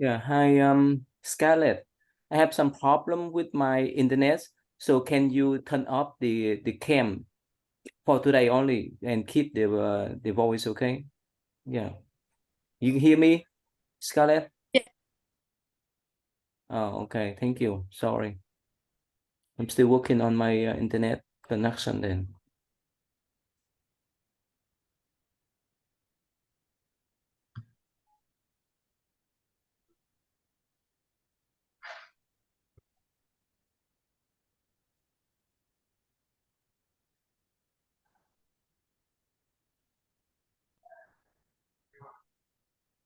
Yeah, hi, Scarlett. I have some problem with my internet, so can you turn off the cam for today only and keep the voice, okay? Yeah, you can hear me, Scarlett? Yeah. Oh, okay, thank you. Sorry, I'm still working on my internet connection then.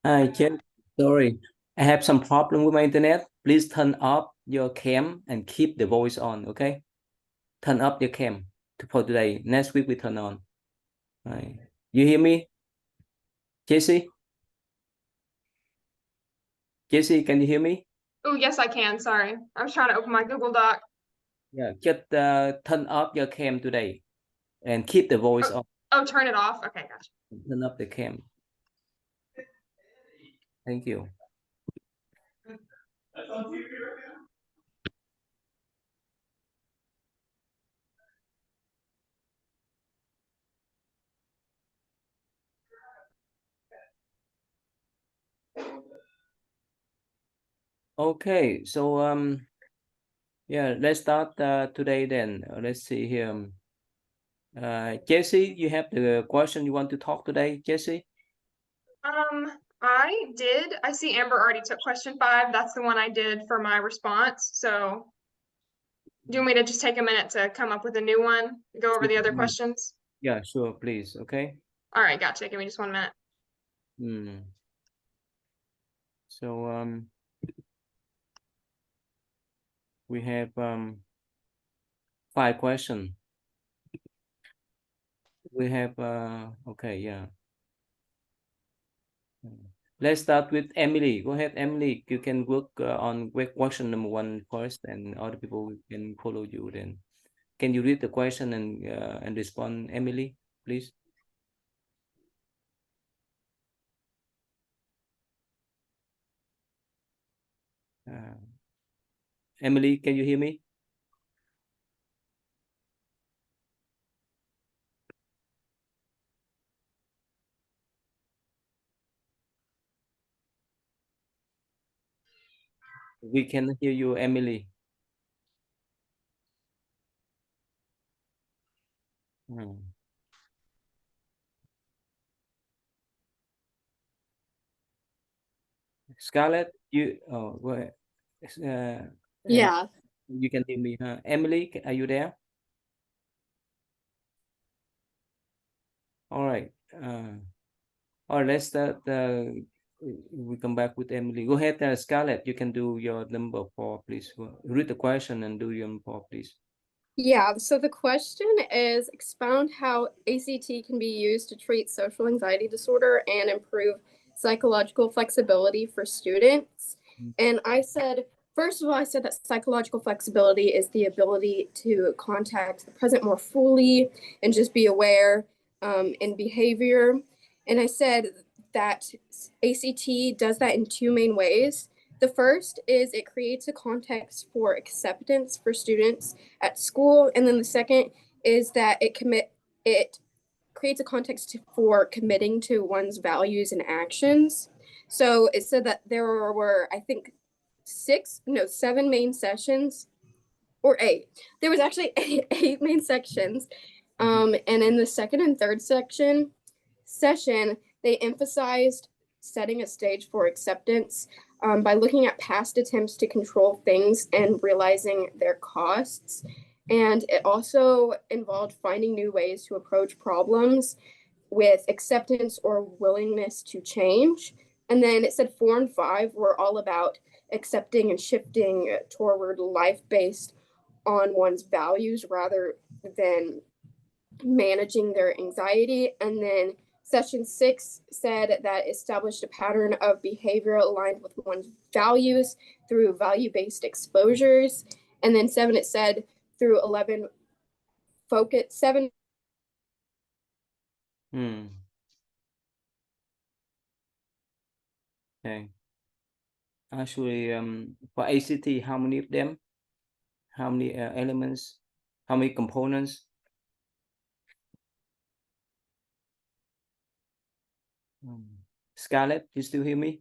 Hi, Jeff. Sorry, I have some problem with my internet. Please turn off your cam and keep the voice on, okay? Turn off your cam for today. Next week we turn on. Right. You hear me, Jesse? Jesse, can you hear me? Oh, yes, I can. Sorry. I was trying to open my Google Doc. Yeah, just turn off your cam today and keep the voice on. Oh, turn it off. Okay, gotcha. Turn off the cam. Thank you. Okay, so yeah, let's start today then. Let's see here. Jesse, you have the question you want to talk today, Jesse? I did. I see Amber already took question 5. That's the one I did for my response. So do you want me to just take a minute to come up with a new one, go over the other questions? Yeah, sure, please. Okay. All right, gotcha. Give me just 1 minute. So we have 5 questions. We have okay, yeah. Let's start with Emily. Go ahead, Emily. You can work on question number 1 first, and other people can follow you. Then, can you read the question and respond, Emily, please? Emily, can you hear me? We can hear you, Emily. Scarlett, you Yeah. you can hear me, huh? Emily, are you there? All right. All right, let's start. We come back with Emily. Go ahead, Scarlett. You can do your number 4, please. Read the question and do your number 4, please. Yeah, so the question is expound how ACT can be used to treat social anxiety disorder and improve psychological flexibility for students. And I said, first of all, I said that psychological flexibility is the ability to contact the present more fully and just be aware in behavior. And I said that ACT does that in 2 main ways. The first is it creates a context for acceptance for students at school, and then the second is that it creates a context for committing to one's values and actions. So it said that there were, I think, 7 main sessions, or 8. There was actually eight main sections. And in the second and third session, they emphasized setting a stage for acceptance by looking at past attempts to control things and realizing their costs. And it also involved finding new ways to approach problems with acceptance or willingness to change. And then it said 4 and 5 were all about accepting and shifting toward life based on one's values rather than managing their anxiety. And then session 6 said that established a pattern of behavior aligned with one's values through value-based exposures. And then 7, it said through 11 focus 7. Okay. Actually, for ACT, how many of them? How many elements? How many components? Scarlett, you still hear me?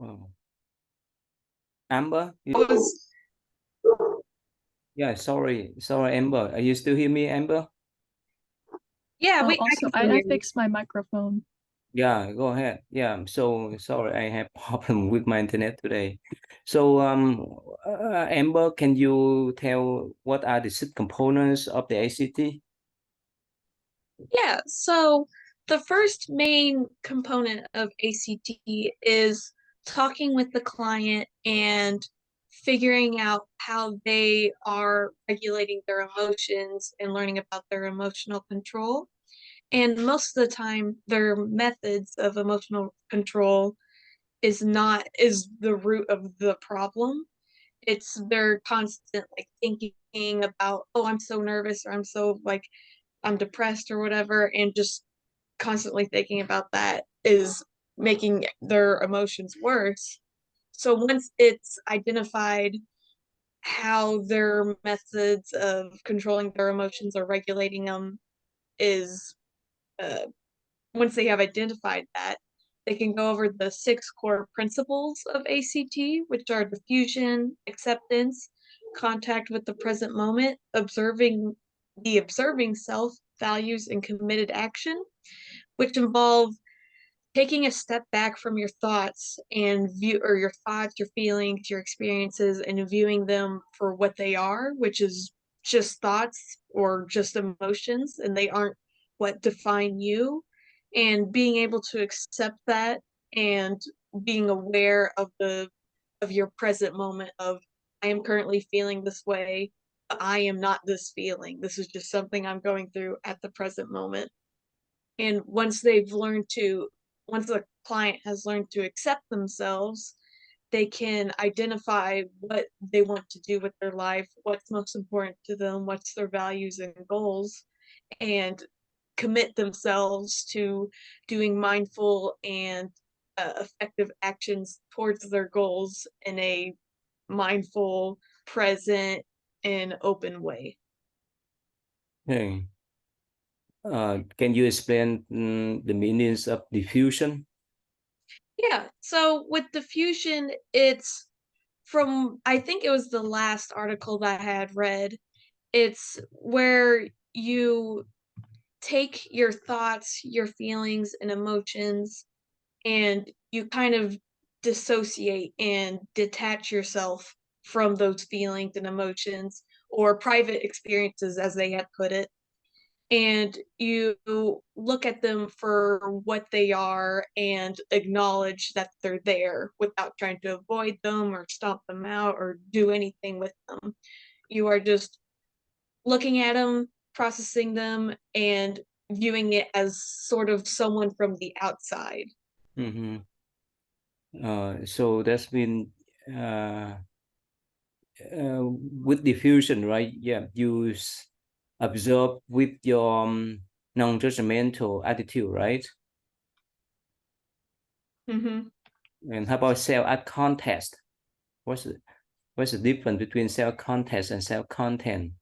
Oh. Amber, yeah, sorry, Amber. Are you still hear me, Amber? Yeah, Oh, I also, can hear I you. fixed my microphone. Yeah, go ahead. Yeah, I'm so sorry. I have problem with my internet today. So, Amber, can you tell what are the subcomponents of the ACT? Yeah, so the first main component of ACT is talking with the client and figuring out how they are regulating their emotions and learning about their emotional control. And most of the time, their methods of emotional control is the root of the problem. It's their constant like thinking about, oh, I'm so nervous, or I'm depressed or whatever, and just constantly thinking about that is making their emotions worse. So once it's identified how their methods of controlling their emotions or regulating them is, once they have identified that, they can go over the 6 core principles of ACT, which are diffusion, acceptance, contact with the present moment, observing self, values, and committed action, which involve taking a step back from your thoughts and your thoughts, your feelings, your experiences, and viewing them for what they are, which is just thoughts or just emotions, and they aren't what define you. And being able to accept that and being aware of your present moment of, I am currently feeling this way. I am not this feeling. This is just something I'm going through at the present moment. And once the client has learned to accept themselves, they can identify what they want to do with their life, what's most important to them, what's their values and goals, and commit themselves to doing mindful and effective actions towards their goals in a mindful, present, and open way. Okay. Can you explain the meanings of diffusion? Yeah, so with diffusion, it's from, I think it was the last article that I had read. It's where you take your thoughts, your feelings, and emotions, and you kind of dissociate and detach yourself from those feelings and emotions, or private experiences, as they had put it, and you look at them for what they are and acknowledge that they're there without trying to avoid them or stomp them out or do anything with them. You are just looking at them, processing them, and viewing it as sort of someone from the outside. Mm-hmm. So that's been with diffusion, right? Yeah, you observe with your non-judgmental attitude, right? Mm-hmm. And how about self-context? What's the difference between self-context and self-content?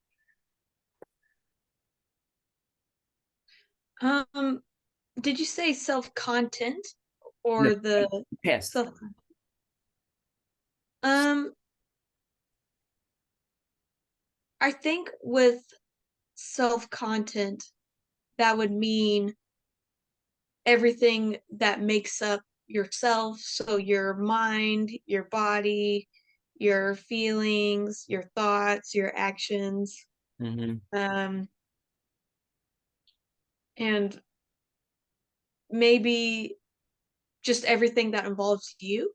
Did you say self-content or No, the test. self? I think with self-content, that would mean everything that makes up yourself. So your mind, your body, your feelings, your thoughts, your actions, Mm-hmm. and maybe just everything that involves you.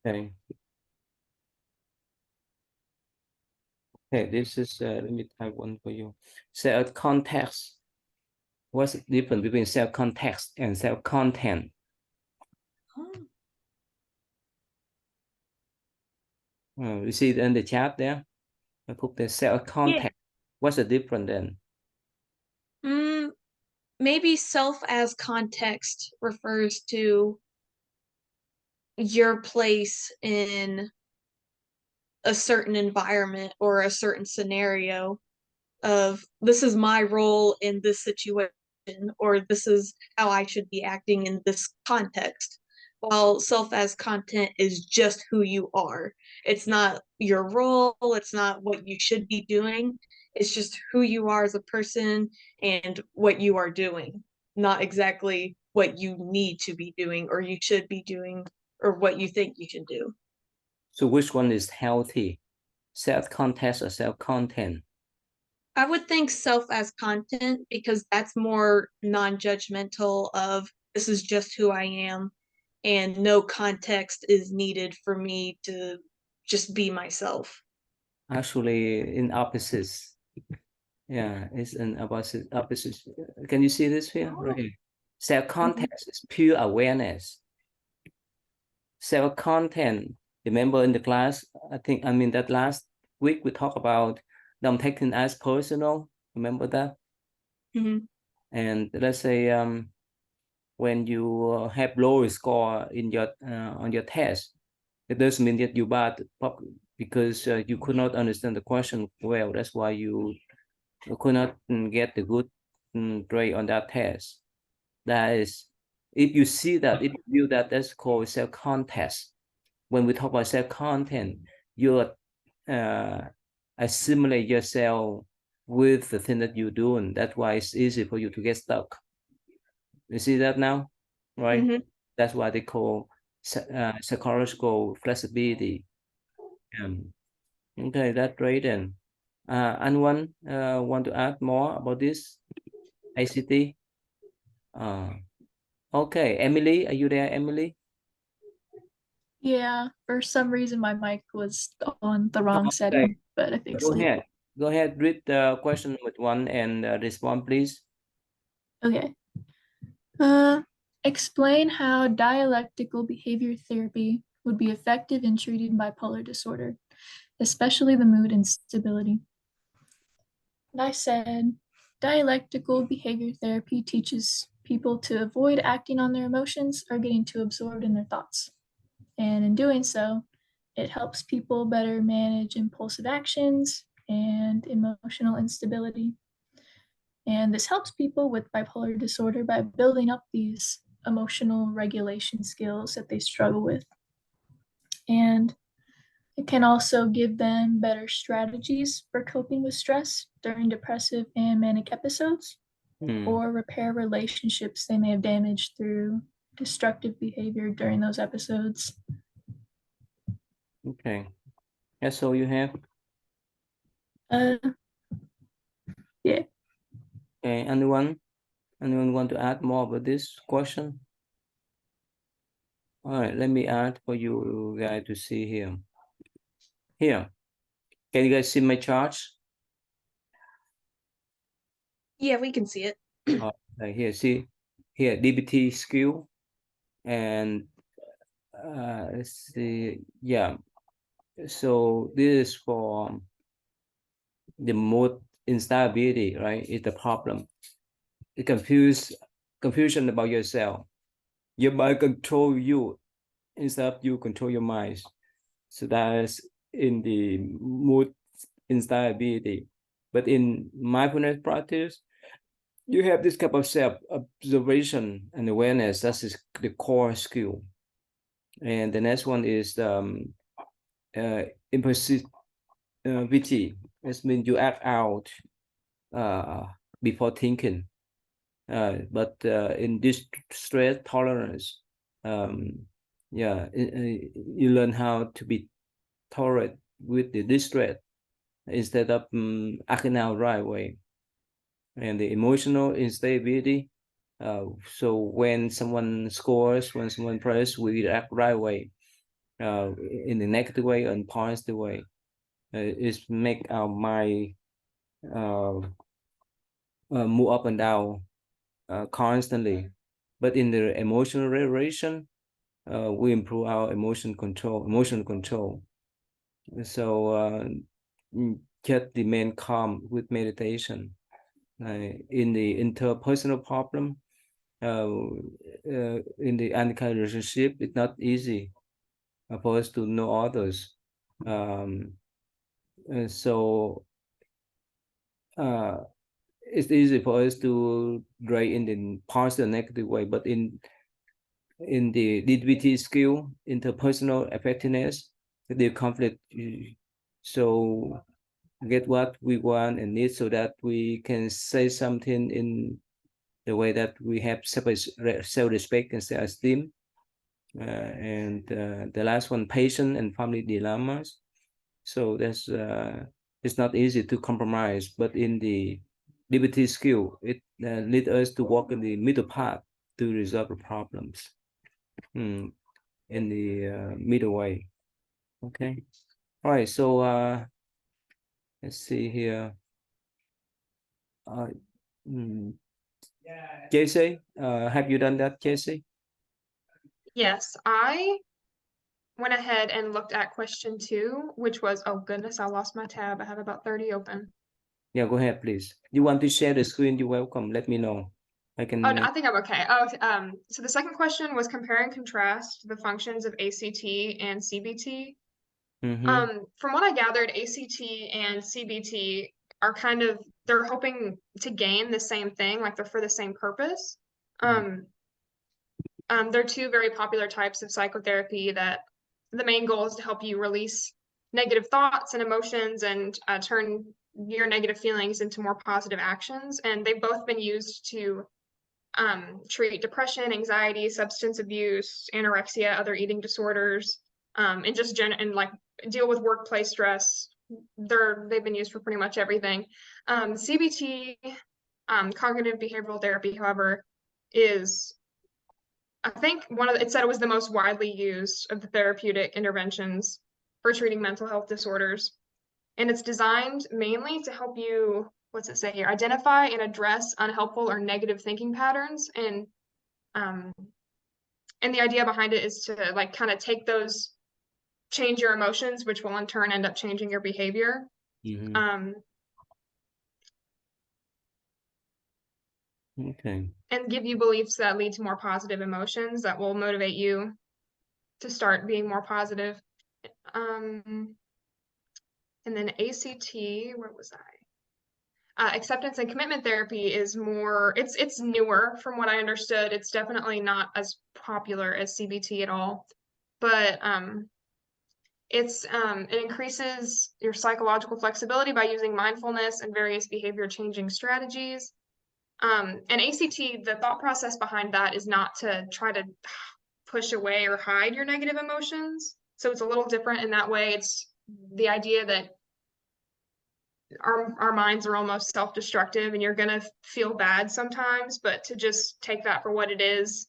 Okay. Okay, this is let me type one for you. Self-context. What's the difference between self-context and self-content? You see it in the chat there? I put the self-context. What's the difference then? maybe self as context refers to your place in a certain environment or a certain scenario of this is my role in this situation, or this is how I should be acting in this context. While self as content is just who you are. It's not your role, it's not what you should be doing. It's just who you are as a person and what you are doing, not exactly what you need to be doing or you should be doing or what you think you should do. So which one is healthy? Self-context or self-content? I would think self as content because that's more non-judgmental of this is just who I am and no context is needed for me to just be myself. Actually, in opposites. Yeah, it's an opposite. Can you see this here? Right here. Self-context is pure awareness. Self-content, remember in the class, I mean that last week we talked about them taking as personal. Remember that? Mhm. And let's say when you have low score in your on your test, it doesn't mean that you bad because you could not understand the question well. That's why you could not get the good grade on that test. That is, if you see that, if you view that, that's called self-context. When we talk about self-content, you assimilate yourself with the thing that you're doing. That's why it's easy for you to get stuck. You see that now, right? Mhm. That's why they call psychological flexibility. Okay, that's great then. Anyone want to add more about this ACT? Okay, Emily, are you there, Emily? Yeah, for some reason my mic was on the wrong setting, but I fixed Go it. ahead. Go ahead, read the question with one and respond, please. Okay. Explain how dialectical behavior therapy would be effective in treating bipolar disorder, especially the mood instability. And I said, dialectical behavior therapy teaches people to avoid acting on their emotions or getting too absorbed in their thoughts. And in doing so, it helps people better manage impulsive actions and emotional instability. And this helps people with bipolar disorder by building up these emotional regulation skills that they struggle with. And it can also give them better strategies for coping with stress during depressive and manic episodes, or repair relationships they may have damaged through destructive behavior during those episodes. Okay. That's all you have? Yeah. Okay, anyone want to add more about this question? All right, let me add for you guys to see here. Here, can you guys see my charts? Yeah, we can see it. Right here, see here, DBT skill, and let's see, yeah. So this is for the mood instability, right? Is the problem. The confusion about yourself. Your mind control you instead of you control your mind. So that is in the mood instability. But in mindfulness practice, you have this type of self-observation and awareness. That is the core skill. And the next one is impulsivity. This means you act out before thinking. But in this stress tolerance, yeah, you learn how to be tolerant with the distress instead of acting out right away. And the emotional instability, so when someone scores, when someone prays, we act right away, in the negative way and positive way. It's make our mind move up and down constantly. But in the emotional regulation, we improve our emotional control. So just remain calm with meditation. in the interpersonal problem, in the unkind relationship, it's not easy for us to know others. So it's easy for us to grade in the positive and negative way, but in the DBT skill, interpersonal effectiveness, the conflict, so get what we want and need so that we can say something in the way that we have self-respect and self-esteem. And the last one, patient and family dilemmas. So that's it's not easy to compromise, but in the DBT skill, it leads us to walk in the middle path to resolve the problems. In the middle way. Okay. All right. So let's see here. JC, have you done that, JC? Yes, I went ahead and looked at question 2, which was, oh goodness, I lost my tab. I have about 30 open. Yeah, go ahead, please. You want to share the screen? You're welcome. Let me know. I can. Oh, no, I think I'm okay. Oh, so the second question was compare and contrast the functions of ACT and CBT. From what I gathered, ACT and CBT are kind of, they're hoping to gain the same thing, like they're for the same purpose. They're two very popular types of psychotherapy that the main goal is to help you release negative thoughts and emotions and turn your negative feelings into more positive actions. And they've both been used to treat depression, anxiety, substance abuse, anorexia, other eating disorders, and just like deal with workplace stress. They've been used for pretty much everything. CBT, cognitive behavioral therapy, however, is, I think it said it was the most widely used of the therapeutic interventions for treating mental health disorders. And it's designed mainly to help you, what's it say here, identify and address unhelpful or negative thinking patterns. And the idea behind it is to like kind of take those, change your emotions, which will in turn end up changing your behavior. Okay. And give you beliefs that lead to more positive emotions that will motivate you to start being more positive. And then ACT, where was I? Acceptance and commitment therapy is more, it's newer from what I understood. It's definitely not as popular as CBT at all, but it increases your psychological flexibility by using mindfulness and various behavior changing strategies. And ACT, the thought process behind that is not to try to push away or hide your negative emotions. So it's a little different in that way. It's the idea that our minds are almost self-destructive and you're going to feel bad sometimes, but to just take that for what it is,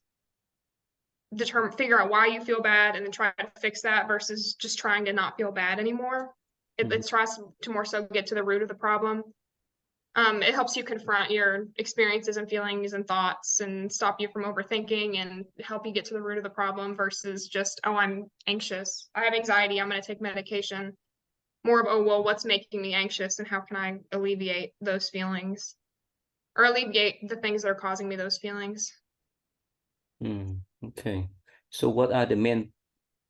figure out why you feel bad and then try to fix that versus just trying to not feel bad anymore. It tries to more so get to the root of the problem. It helps you confront your experiences and feelings and thoughts and stop you from overthinking and help you get to the root of the problem versus just, oh, I'm anxious. I have anxiety. I'm going to take medication. More of, oh, well, what's making me anxious and how can I alleviate those feelings or alleviate the things that are causing me those feelings? Okay. So what are the main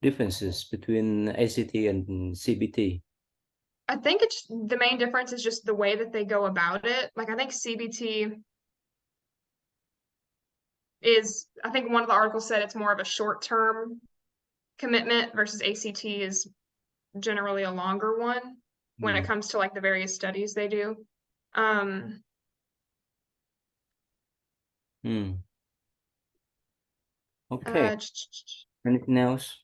differences between ACT and CBT? I think it's the main difference is just the way that they go about it. Like I think CBT is, I think one of the articles said it's more of a short-term commitment versus ACT is generally a longer one when it comes to like the various studies they do. Okay. Anything else?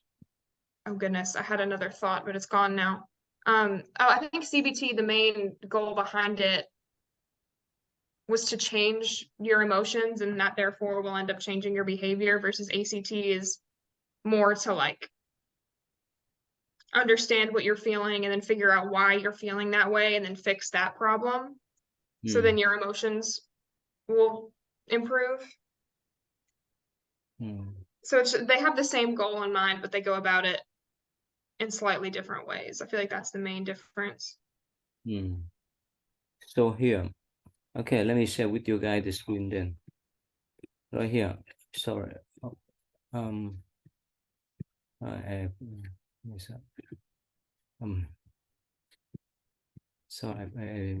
Oh goodness, I had another thought, but it's gone now. I think CBT, the main goal behind it was to change your emotions and that therefore will end up changing your behavior versus ACT is more to like understand what you're feeling and then figure out why you're feeling that way and then fix that problem. So then your emotions will improve. So they have the same goal in mind, but they go about it in slightly different ways. I feel like that's the main difference. So here, Okay, let me share with you guys the screen then. Right here. Sorry. Oh, what's that? Sorry, I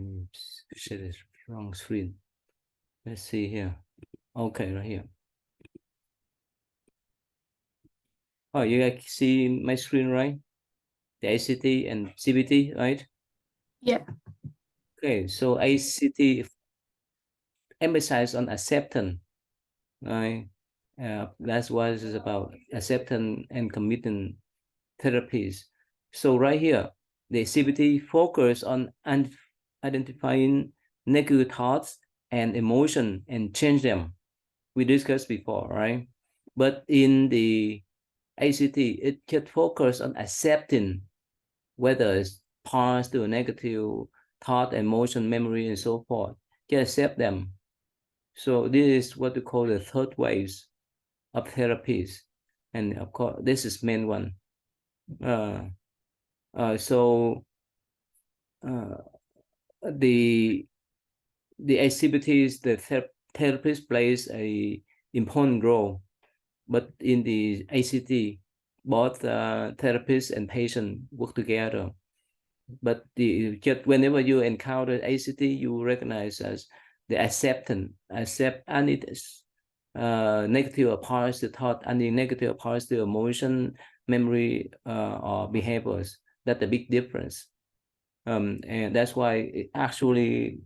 share this wrong screen. Let's see here. Okay, right here. Oh, you guys see my screen, right? The ACT and CBT, right? Yeah. Okay, so ACT emphasize on acceptance, right? That's what it's about, acceptance and commitment therapies. So right here, the CBT focus on identifying negative thoughts and emotion and change them. We discussed before, right? But in the ACT, it can focus on accepting whether it's positive or negative thought, emotion, memory, and so forth. Can accept them. So this is what we call the third waves of therapies. And of course, this is main one. So the activities, the therapist plays a important role, but in the ACT, both therapists and patient work together. But just whenever you encounter ACT, you recognize as the accept any negative or positive thought, any negative or positive emotion, memory, or behaviors. That's the big difference. And that's why it actually,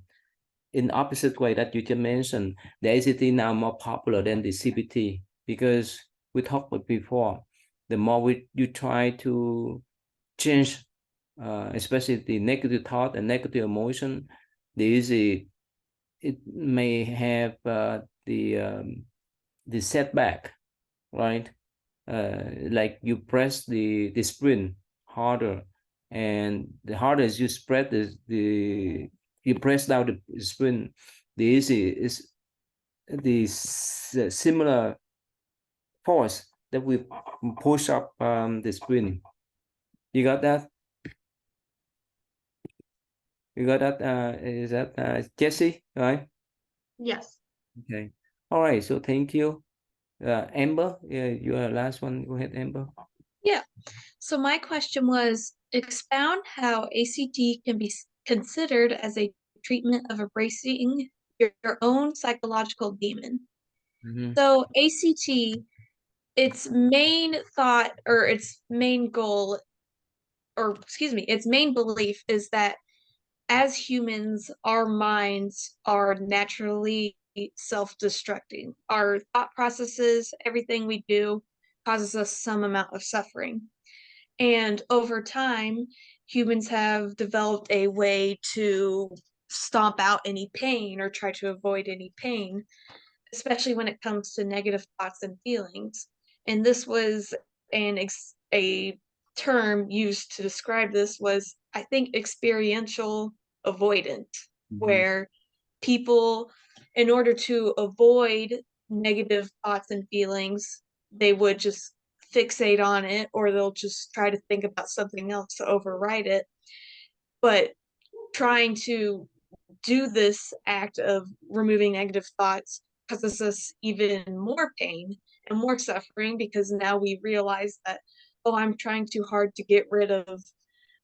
in opposite way that you just mentioned, the ACT now more popular than the CBT, because we talked about before, the more you try to change, especially the negative thought and negative emotion, the easy it may have the setback, right? Like you press the spring harder, and the harder as you spread you press down the spring, the easy is the similar force that we push up the spring. You got that? You got that? Is that Jesse? Right? Yes. Okay. All right. So thank you. Amber, yeah, you are the last one. Go ahead, Amber. Yeah. So my question was expound how ACT can be considered as a treatment of embracing your own psychological demon. Mhm. So ACT, its main thought or its main goal, or excuse me, its main belief is that as humans, our minds are naturally self-destructing. Our thought processes, everything we do causes us some amount of suffering. And over time, humans have developed a way to stomp out any pain or try to avoid any pain, especially when it comes to negative thoughts and feelings. And this was a term used to describe this was, I think, experiential avoidant, where people, in order to avoid negative thoughts and feelings, they would just fixate on it, or they'll just try to think about something else to override it. But trying to do this act of removing negative thoughts causes us even more pain and more suffering, because now we realize that, oh, I'm trying too hard to get rid of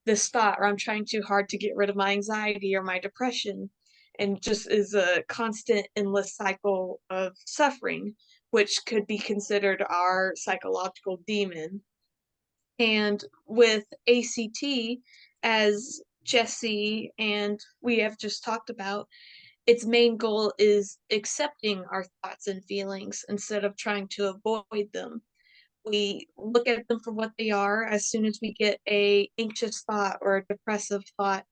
this thought, or I'm trying too hard to get rid of my anxiety or my depression, and just is a constant endless cycle of suffering, which could be considered our psychological demon. And with ACT, as Jesse and we have just talked about, its main goal is accepting our thoughts and feelings instead of trying to avoid them. We look at them for what they are. As soon as we get a anxious thought or a depressive thought,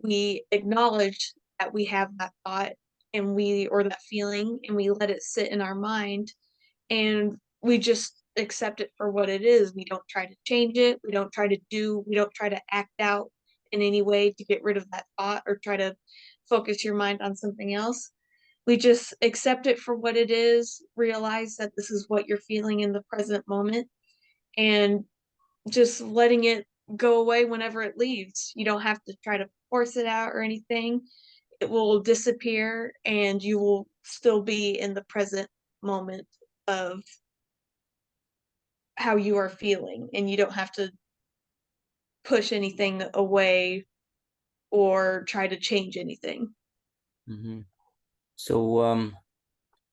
we acknowledge that we have that thought and or that feeling, and we let it sit in our mind, and we just accept it for what it is. We don't try to change it. We don't try to act out in any way to get rid of that thought or try to focus your mind on something else. We just accept it for what it is, realize that this is what you're feeling in the present moment, and just letting it go away whenever it leaves. You don't have to try to force it out or anything. it will disappear and you will still be in the present moment of how you are feeling, and you don't have to push anything away or try to change anything. Mhm. So,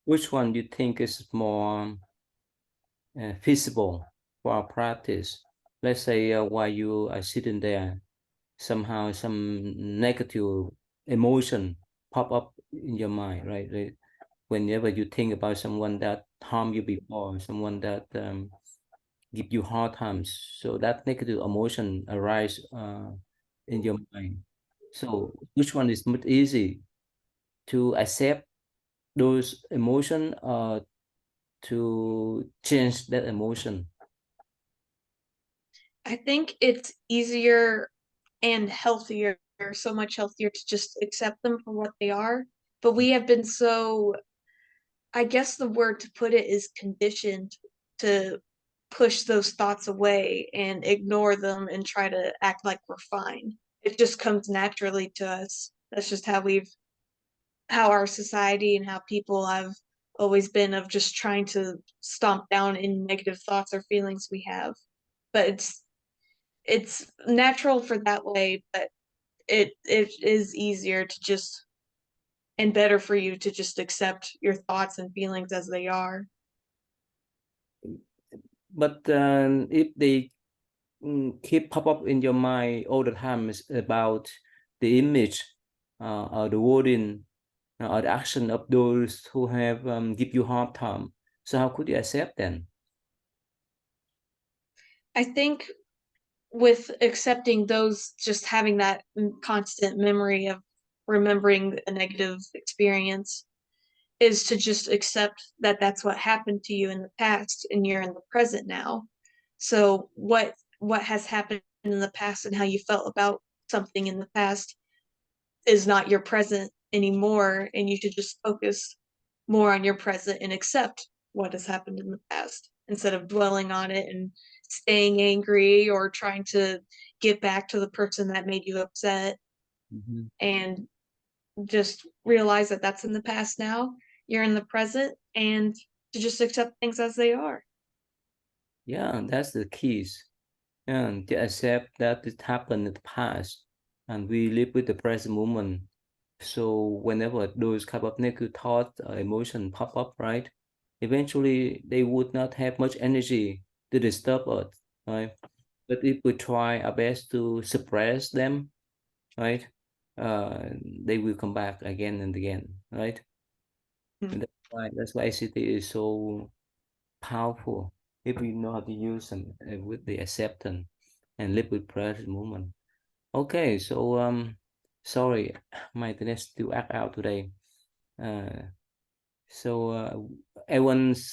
which one do you think is more feasible for our practice? Let's say while you are sitting there, somehow some negative emotion pop up in your mind, right? Whenever you think about someone that harmed you before, someone that give you hard times, so that negative emotion arise in your mind. So which one is much easy to accept those emotion to change that emotion? I think it's easier and healthier, so much healthier to just accept them for what they are. But we have been so, I guess the word to put it is conditioned to push those thoughts away and ignore them and try to act like we're fine. It just comes naturally to us. That's just how our society and how people have always been, of just trying to stomp down any negative thoughts or feelings we have. But it's natural for that way, but it is easier to just, and better for you to just accept your thoughts and feelings as they are. But if they keep pop up in your mind all the time is about the image or the wording or the action of those who have give you hard time, so how could you accept them? I think with accepting those, just having that constant memory of remembering a negative experience, is to just accept that that's what happened to you in the past and you're in the present now. So what has happened in the past and how you felt about something in the past is not your present anymore, and you should just focus more on your present and accept what has happened in the past instead of dwelling on it and staying angry or trying to get back to the person that made you upset. Mhm. And just realize that that's in the past now, you're in the present, and to just accept things as they are. Yeah, that's the keys. And to accept that it happened in the past and we live with the present moment. So whenever those kind of negative thoughts or emotion pop up, right, eventually they would not have much energy to disturb us, right? But if we try our best to suppress them, right, they will come back again and again, right? And that's why ICT is so powerful if we know how to use them with the acceptance and live with present moment. Okay, so sorry, my internet still act out today. So everyone's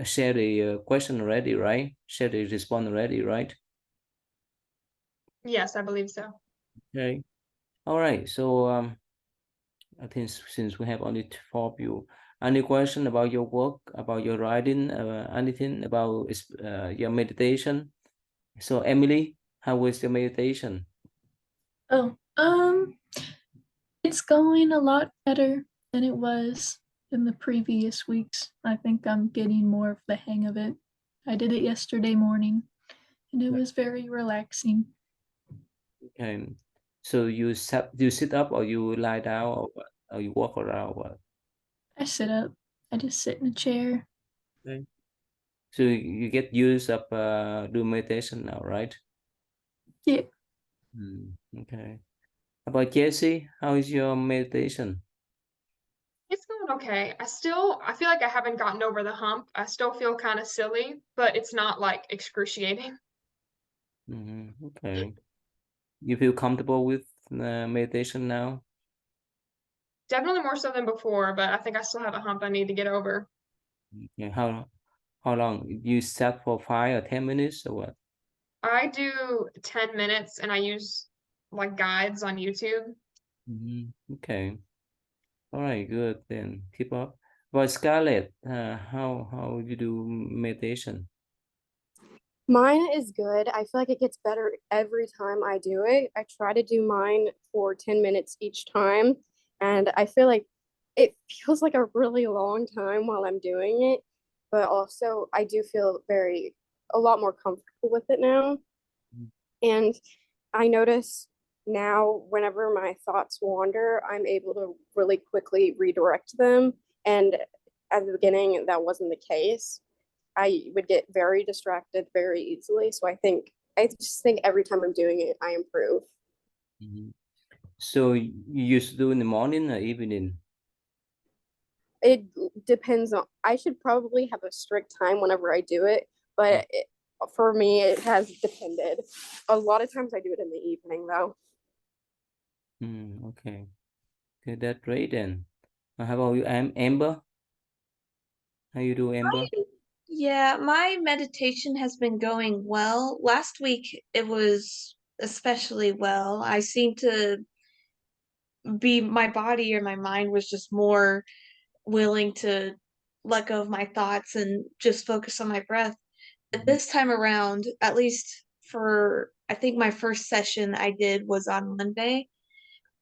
share the question already, right? Share the response already, right? Yes, I believe so. Okay. All right. So I think since we have only four of you, any question about your work, about your writing, anything about your meditation? So Emily, how was your meditation? Oh, it's going a lot better than it was in the previous weeks. I think I'm getting more of the hang of it. I did it yesterday morning and it was very relaxing. Okay. So you sit up or you lie down or what? Or you walk around or what? I sit up, I just sit in a chair. Okay. So you get used of do meditation now, right? Yeah, Okay. How about Jesse? How is your meditation? It's going okay. I feel like I haven't gotten over the hump. I still feel kind of silly, but it's not like excruciating. Okay. You feel comfortable with meditation now? Definitely more so than before, but I think I still have a hump I need to get over. Okay. How long? You sat for 5 or 10 minutes or what? I do 10 minutes and I use like guides on YouTube. Okay. All right, good then. Keep up. But Scarlett, how you do meditation? Mine is good. I feel like it gets better every time I do it. I try to do mine for 10 minutes each time, and I feel like it feels like a really long time while I'm doing it, but also I do feel a lot more comfortable with it now. And I notice now whenever my thoughts wander, I'm able to really quickly redirect them. And at the beginning, that wasn't the case. I would get very distracted very easily. So I just think every time I'm doing it, I improve. Mhm. So you used to do in the morning or evening? It depends on, I should probably have a strict time whenever I do it, but for me, it has depended. A lot of times I do it in the evening though. Okay. Okay, that's great then. How about you, Amber? How you do, Amber? Yeah, my meditation has been going well. Last week it was especially well. I seem to be my body or my mind was just more willing to let go of my thoughts and just focus on my breath. But this time around, at least for I think my first session I did was on Monday.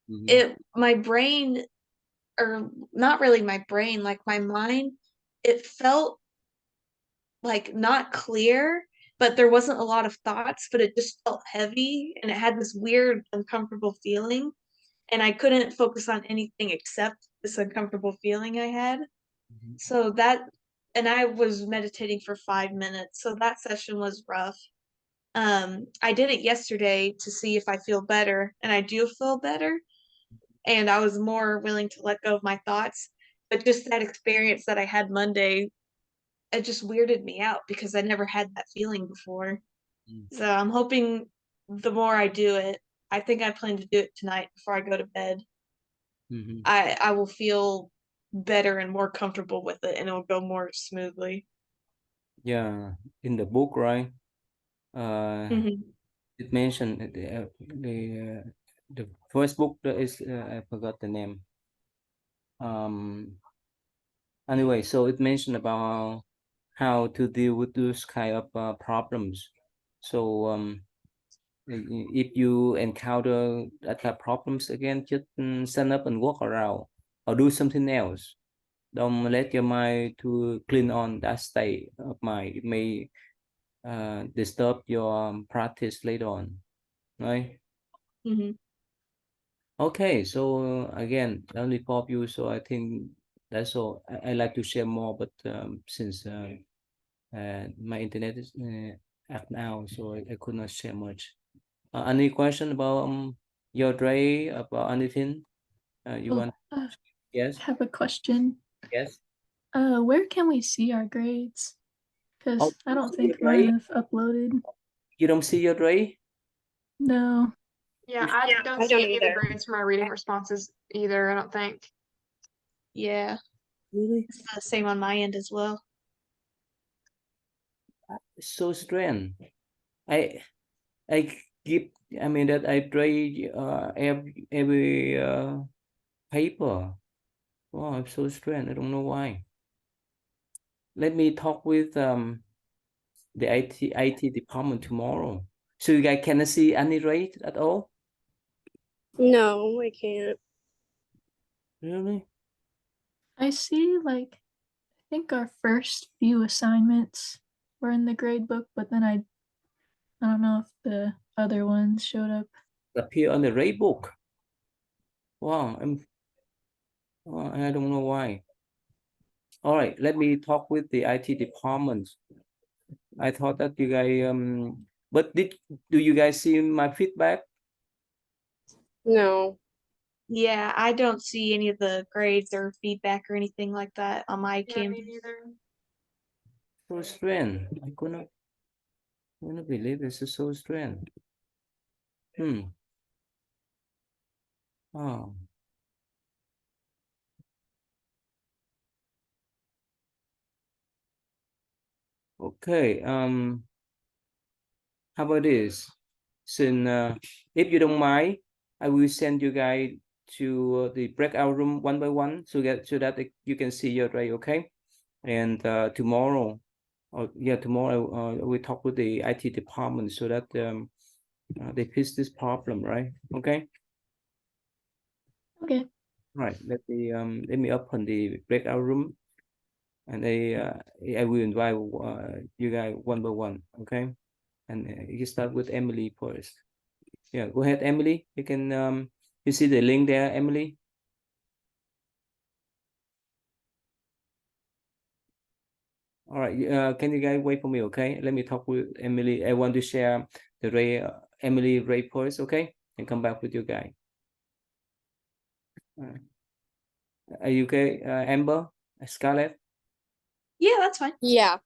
Mhm. My brain, or not really my brain, like my mind, it felt like not clear, but there wasn't a lot of thoughts, but it just felt heavy and it had this weird uncomfortable feeling, and I couldn't focus on anything except this uncomfortable feeling I had. Mhm. So that, and I was meditating for 5 minutes, so that session was rough. I did it yesterday to see if I feel better, and I do feel better, and I was more willing to let go of my thoughts. But just that experience that I had Monday, it just weirded me out because I never had that feeling before. Mm. So I'm hoping the more I do it, I think I plan to do it tonight before I go to bed. Mhm. I will feel better and more comfortable with it, and it'll go more smoothly. Yeah, in the book, right? Mhm. It mentioned the first book that is I forgot the name. Anyway, so it mentioned about how to deal with those kind of problems. So if you encounter that type of problems again, just stand up and walk around or do something else. Don't let your mind to clean on that state of mind. It may disturb your practice later on, right? Mhm. Okay, so again, only four of you, so I think that's all. I like to share more, but since my internet is up now, so I could not share much. Any question about your Dre, about anything? You Oh, want? Yes, have a question. yes. Where can we see our grades? Oh, Because I you don't see your think mine Dre? have uploaded. You don't see your Dre? No. Yeah, I don't I see don't any of the either. grades for my reading responses either, I don't think. Yeah, Really? it's the same on my end as well. So strange. I I give. I mean that I Dre every paper. Oh, I'm so strange. I don't know why. Let me talk with the IT department tomorrow. So you guys cannot see any rate at all? No, I can't. Really? I see, like, I think our first few assignments were in the grade book, but then I don't know if the other ones showed up. Appear on the rate book. Wow, I don't know why. All right, let me talk with the IT department. I thought that you guys but do you guys see my feedback? No. Yeah, I don't see any of the grades or feedback or anything like that on my Yeah, me Canvas. neither. So strange. I couldn't believe this is so strange. Oh. Okay. How about this? Since if you don't mind, I will send you guys to the breakout room one by one, so that you can see your tray. Okay. And tomorrow, or yeah, tomorrow we talk with the IT department so that they fix this problem, right? Okay. Okay. Right. Let me open the breakout room, and I will invite you guys one by one. Okay. And you start with Emily first. Yeah, go ahead, Emily. You can you see the link there, Emily? All right, can you guys wait for me, okay? Let me talk with Emily. I want to share the Emily Ray first, okay? And come back with you guys. All right. Are you okay, Amber, Scarlett? Yeah, that's fine. Yeah.